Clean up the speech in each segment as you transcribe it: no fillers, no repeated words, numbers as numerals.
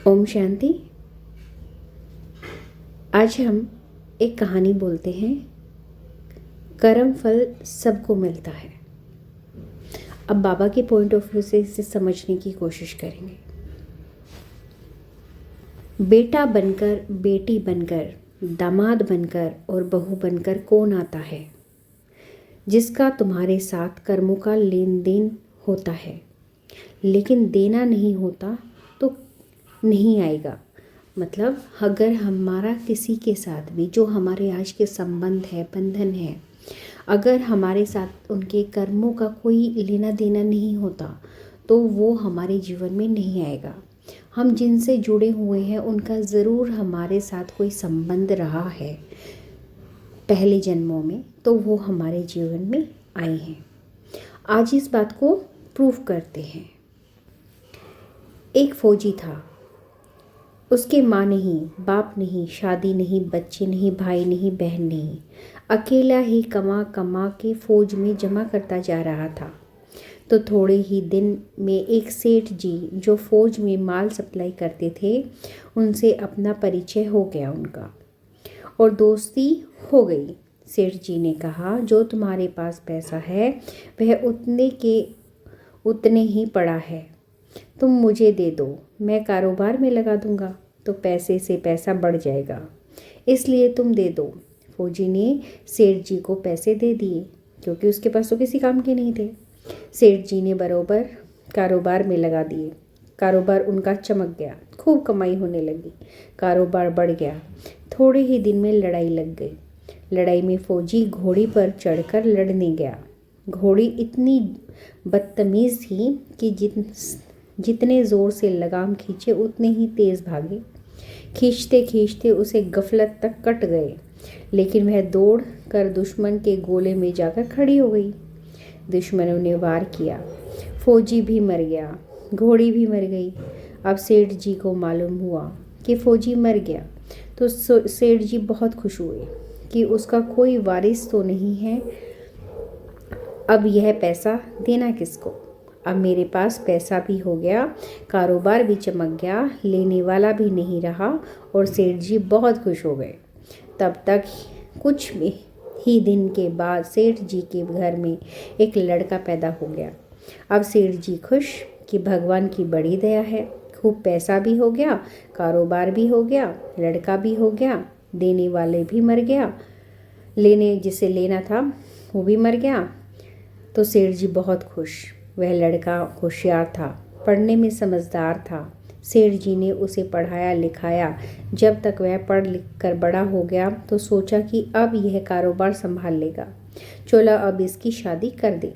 ओम शांति। आज हम एक कहानी बोलते हैं। कर्म फल सबको मिलता है। अब बाबा के पॉइंट ऑफ व्यू से इसे समझने की कोशिश करेंगे। बेटा बनकर, बेटी बनकर, दामाद बनकर और बहू बनकर कौन आता है? जिसका तुम्हारे साथ कर्मों का लेन देन होता है, लेकिन देना नहीं होता तो नहीं आएगा। मतलब अगर हमारा किसी के साथ भी जो हमारे आज के संबंध है, बंधन है, अगर हमारे साथ उनके कर्मों का कोई लेना देना नहीं होता तो वो हमारे जीवन में नहीं आएगा। हम जिनसे जुड़े हुए हैं उनका ज़रूर हमारे साथ कोई संबंध रहा है पहले जन्मों में, तो वो हमारे जीवन में आए हैं। आज इस बात को प्रूफ करते हैं। एक फौजी था। उसके माँ नहीं, बाप नहीं, शादी नहीं, बच्चे नहीं, भाई नहीं, बहन नहीं। अकेला ही कमा कमा के फौज में जमा करता जा रहा था। तो थोड़े ही दिन में एक सेठ जी जो फौज में माल सप्लाई करते थे, उनसे अपना परिचय हो गया उनका और दोस्ती हो गई। सेठ जी ने कहा, जो तुम्हारे पास पैसा है वह उतने ही पड़ा है, तुम मुझे दे दो, मैं कारोबार में लगा दूंगा तो पैसे से पैसा बढ़ जाएगा, इसलिए तुम दे दो। फौजी ने सेठ जी को पैसे दे दिए क्योंकि उसके पास तो किसी काम के नहीं थे। सेठ जी ने बरोबर कारोबार में लगा दिए। कारोबार उनका चमक गया, खूब कमाई होने लगी, कारोबार बढ़ गया। थोड़े ही दिन में लड़ाई लग गई। लड़ाई में फौजी घोड़ी पर चढ़कर लड़ने गया। घोड़ी इतनी बदतमीज़ थी कि जितने ज़ोर से लगाम खींचे उतने ही तेज़ भागे। खींचते खींचते उसे गफलत तक कट गए, लेकिन वह दौड़ कर दुश्मन के गोले में जाकर खड़ी हो गई। दुश्मनों ने वार किया, फौजी भी मर गया, घोड़ी भी मर गई। अब सेठ जी को मालूम हुआ कि फौजी मर गया तो सेठ जी बहुत खुश हुए कि उसका कोई वारिस तो नहीं है। अब यह पैसा देना किसको? अब मेरे पास पैसा भी हो गया, कारोबार भी चमक गया, लेने वाला भी नहीं रहा और सेठ जी बहुत खुश हो गए। तब तक कुछ ही दिन के बाद सेठ जी के घर में एक लड़का पैदा हो गया। अब सेठ जी खुश कि भगवान की बड़ी दया है, खूब पैसा भी हो गया, कारोबार भी हो गया, लड़का भी हो गया, देने वाले भी मर गया, जिसे लेना था वो भी मर गया। तो सेठ जी बहुत खुश। वह लड़का होशियार था, पढ़ने में समझदार था। सेठ जी ने उसे पढ़ाया लिखाया। जब तक वह पढ़ लिख कर बड़ा हो गया तो सोचा कि अब यह कारोबार संभाल लेगा, चलो अब इसकी शादी कर दे।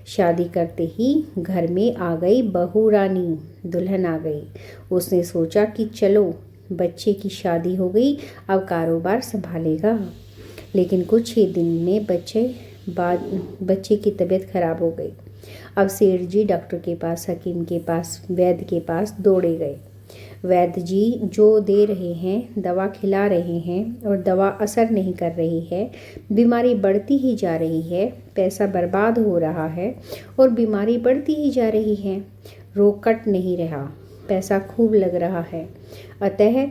शादी करते ही घर में आ गई बहू रानी, दुल्हन आ गई। उसने सोचा कि चलो बच्चे की शादी हो गई, अब कारोबार संभालेगा। लेकिन कुछ ही दिन में बच्चे की तबीयत खराब हो गई। अब सेठ जी डॉक्टर के पास, हकीम के पास, वैद्य के पास दौड़े गए। वैद्य जी जो दे रहे हैं, दवा खिला रहे हैं और दवा असर नहीं कर रही है, बीमारी बढ़ती ही जा रही है, पैसा बर्बाद हो रहा है और बीमारी बढ़ती ही जा रही है, रोग कट नहीं रहा, पैसा खूब लग रहा है। अतः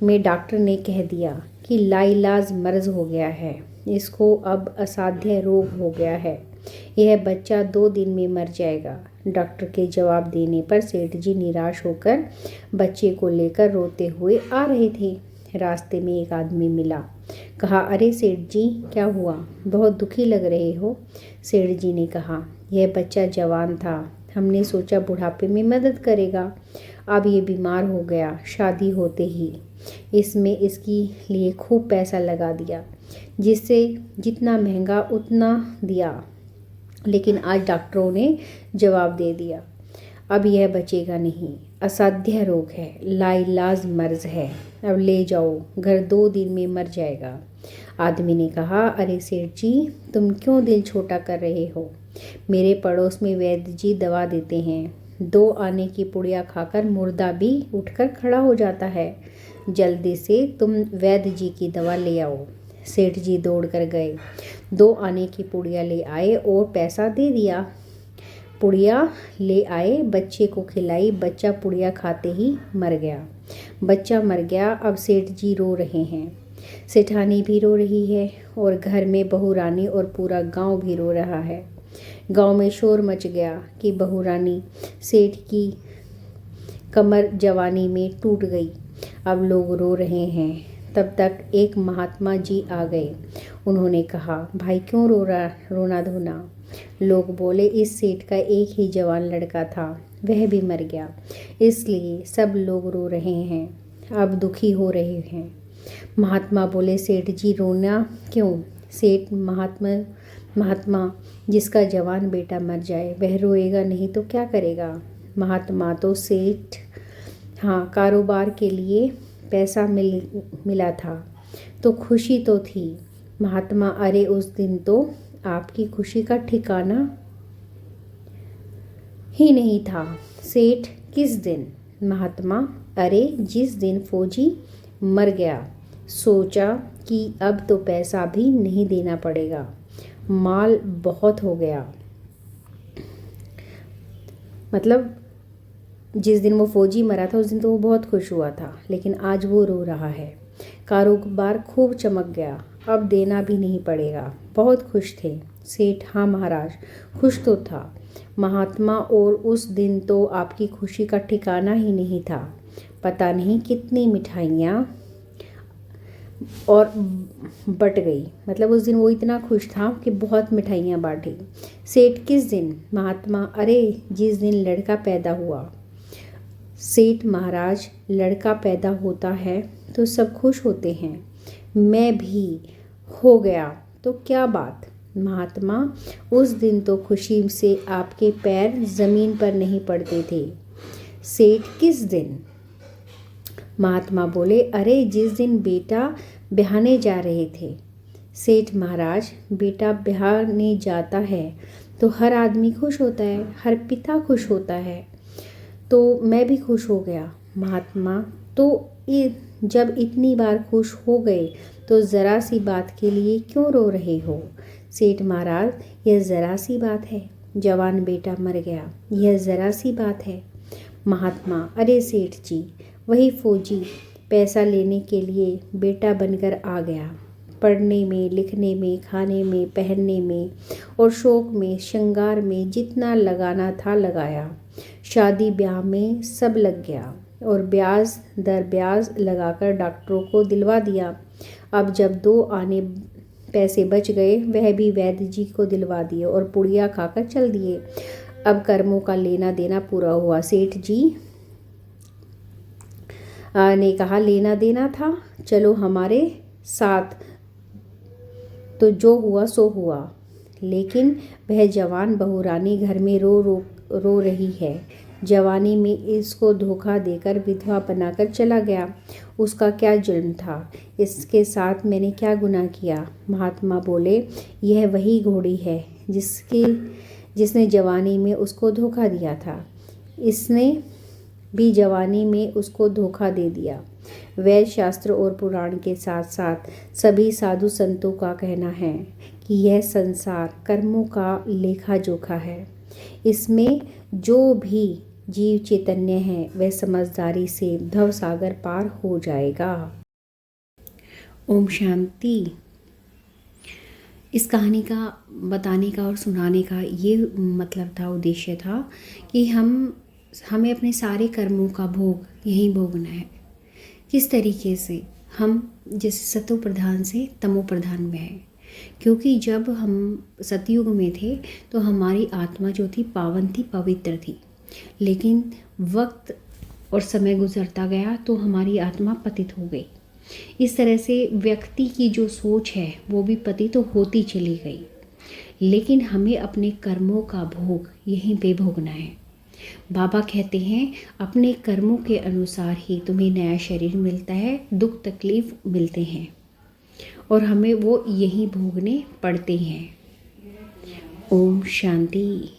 में डॉक्टर ने कह दिया कि लाइलाज मर्ज हो गया है, इसको अब असाध्य रोग हो गया है, यह बच्चा 2 दिन में मर जाएगा। डॉक्टर के जवाब देने पर सेठ जी निराश होकर बच्चे को लेकर रोते हुए आ रहे थे। रास्ते में एक आदमी मिला। कहा, अरे सेठ जी, क्या हुआ, बहुत दुखी लग रहे हो? सेठ जी ने कहा, यह बच्चा जवान था, हमने सोचा बुढ़ापे में मदद करेगा, अब ये बीमार हो गया, शादी होते ही इसमें इसके लिए खूब पैसा लगा दिया, जिससे जितना महंगा उतना दिया, लेकिन आज डॉक्टरों ने जवाब दे दिया, अब यह बचेगा नहीं, असाध्य रोग है, लाइलाज मर्ज है, अब ले जाओ, घर 2 दिन में मर जाएगा। आदमी ने कहा, अरे सेठ जी, तुम क्यों दिल छोटा कर रहे हो? मेरे पड़ोस में वैद्य जी दवा देते हैं, 2 आने की पुड़िया खाकर मुर्दा भी उठकर खड़ा हो जाता है, जल्दी से तुम वैद्य जी की दवा ले आओ। सेठ जी दौड़ कर गए, 2 आने की पुड़िया ले आए और पैसा दे दिया। पुड़िया ले आए, बच्चे को खिलाई। बच्चा पुड़िया खाते ही मर गया। बच्चा मर गया। अब सेठ जी रो रहे हैं, सेठानी भी रो रही है और घर में बहू रानी और पूरा गांव भी रो रहा है। गांव में शोर मच गया कि बहू रानी सेठ की कमर जवानी में टूट गई। अब लोग रो रहे हैं। तब तक एक महात्मा जी आ गए। उन्होंने कहा, भाई क्यों रोना धोना। लोग बोले, इस सेठ का एक ही जवान लड़का था, वह भी मर गया, इसलिए सब लोग रो रहे हैं, अब दुखी हो रहे हैं। महात्मा बोले, सेठ जी रोना क्यों। सेठ महात्मा जिसका जवान बेटा मर जाए वह रोएगा नहीं तो क्या करेगा। महात्मा तो सेठ, हाँ, कारोबार के लिए पैसा मिला था तो खुशी तो थी। महात्मा, अरे उस दिन तो आपकी खुशी का ठिकाना ही नहीं था। सेठ, किस दिन। महात्मा, अरे जिस दिन फौजी मर गया, सोचा कि अब तो पैसा भी नहीं देना पड़ेगा, माल बहुत हो गया। मतलब जिस दिन वो फौजी मरा था उस दिन तो वो बहुत खुश हुआ था, लेकिन आज वो रो रहा है। कारोबार खूब चमक गया, अब देना भी नहीं पड़ेगा। बहुत खुश थे। सेठ, हाँ महाराज, खुश तो था। महात्मा, और उस दिन तो आपकी खुशी का ठिकाना ही नहीं था। पता नहीं कितनी मिठाइयाँ और बट गई। मतलब उस दिन वो इतना खुश था कि बहुत मिठाइयाँ बांटी। सेठ, किस दिन। महात्मा, अरे जिस दिन लड़का पैदा हुआ। सेठ, महाराज, लड़का पैदा होता है तो सब खुश होते हैं, मैं भी हो गया तो क्या बात। महात्मा, उस दिन तो खुशी से आपके पैर जमीन पर नहीं पड़ते थे। सेठ, किस दिन। महात्मा बोले, अरे जिस दिन बेटा ब्याहने जा रहे थे। सेठ, महाराज, बेटा ब्याहने जाता है तो हर आदमी खुश होता है, हर पिता खुश होता है, तो मैं भी खुश हो गया। महात्मा, तो जब इतनी बार खुश हो गए तो ज़रा सी बात के लिए क्यों रो रहे हो। सेठ, महाराज, यह ज़रा सी बात है, जवान बेटा मर गया, यह ज़रा सी बात है। महात्मा, अरे सेठ जी, वही फौजी पैसा लेने के लिए बेटा बनकर आ गया। पढ़ने में, लिखने में, खाने में, पहनने में और शौक में, श्रृंगार में जितना लगाना था लगाया। शादी ब्याह में सब लग गया और ब्याज दर ब्याज लगाकर डॉक्टरों को दिलवा दिया। अब जब 2 आने पैसे बच गए वह भी वैद्य जी को दिलवा दिए और पुड़िया खाकर चल दिए। अब कर्मों का लेना देना पूरा हुआ। सेठ जी ने कहा, लेना देना था, चलो हमारे साथ, तो जो हुआ सो हुआ। लेकिन वह जवान बहू रानी घर में रो रही है। जवानी में इसको धोखा देकर विधवा बनाकर चला गया। उसका क्या जुल्म था, इसके साथ मैंने क्या गुनाह किया। महात्मा बोले, यह वही घोड़ी है जिसने जवानी में उसको धोखा दिया था, इसने भी जवानी में उसको धोखा दे दिया। वैद शास्त्र और पुराण के साथ साथ सभी साधु संतों का कहना है कि यह संसार कर्मों का लेखा जोखा है। इसमें जो भी जीव चैतन्य है वह समझदारी से भव सागर पार हो जाएगा। ओम शांति। इस कहानी का बताने का और सुनाने का ये मतलब था, उद्देश्य था कि हमें अपने सारे कर्मों का भोग यहीं भोगना है। किस तरीके से हम जैसे सतो प्रधान से तमो प्रधान में है, क्योंकि जब हम सतयुग में थे तो हमारी आत्मा जो थी पावन थी, पवित्र थी, लेकिन वक्त और समय गुजरता गया तो हमारी आत्मा पतित हो गई। इस तरह से व्यक्ति की जो सोच है वो भी पतित तो होती चली गई, लेकिन हमें अपने कर्मों का भोग यहीं पे भोगना है। बाबा कहते हैं अपने कर्मों के अनुसार ही तुम्हें नया शरीर मिलता है, दुख तकलीफ मिलते हैं और हमें वो यहीं भोगने पड़ते हैं। ओम शांति।